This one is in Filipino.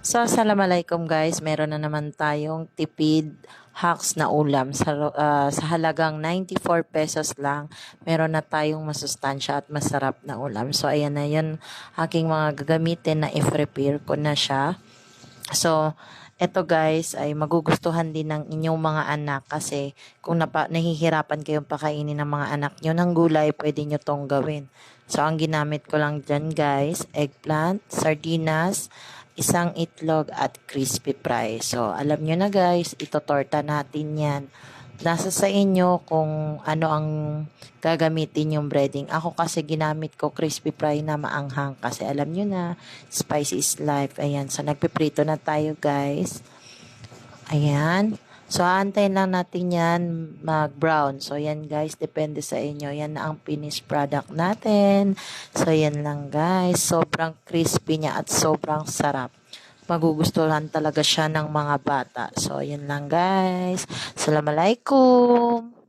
So, assalamualaikum guys. Meron na naman tayong tipid hacks na ulam sa halagang 94 pesos lang. Meron na tayong masustansya at masarap na ulam. So, ayan na yun. Aking mga gagamitin na i-prepare ko na siya. So, eto guys ay magugustuhan din ng inyong mga anak kasi kung nahihirapan kayong pakainin ng mga anak nyo ng gulay, pwede nyo tong gawin. So, ang ginamit ko lang dyan guys, eggplant, sardinas, isang itlog at crispy fry. So, alam nyo na guys, itotorta natin yan. Nasa sa inyo kung ano ang gagamitin yung breading. Ako kasi ginamit ko crispy fry na maanghang kasi alam nyo na, spicy is life. Ayan, so nagpiprito na tayo guys. Ayan. So, aantayin lang natin yan mag-brown. So, yan guys, depende sa inyo. Yan na ang finished product natin. So, yan lang guys. Sobrang crispy niya at sobrang sarap. Magugustuhan talaga siya ng mga bata. So, yan lang guys. Assalamualaikum.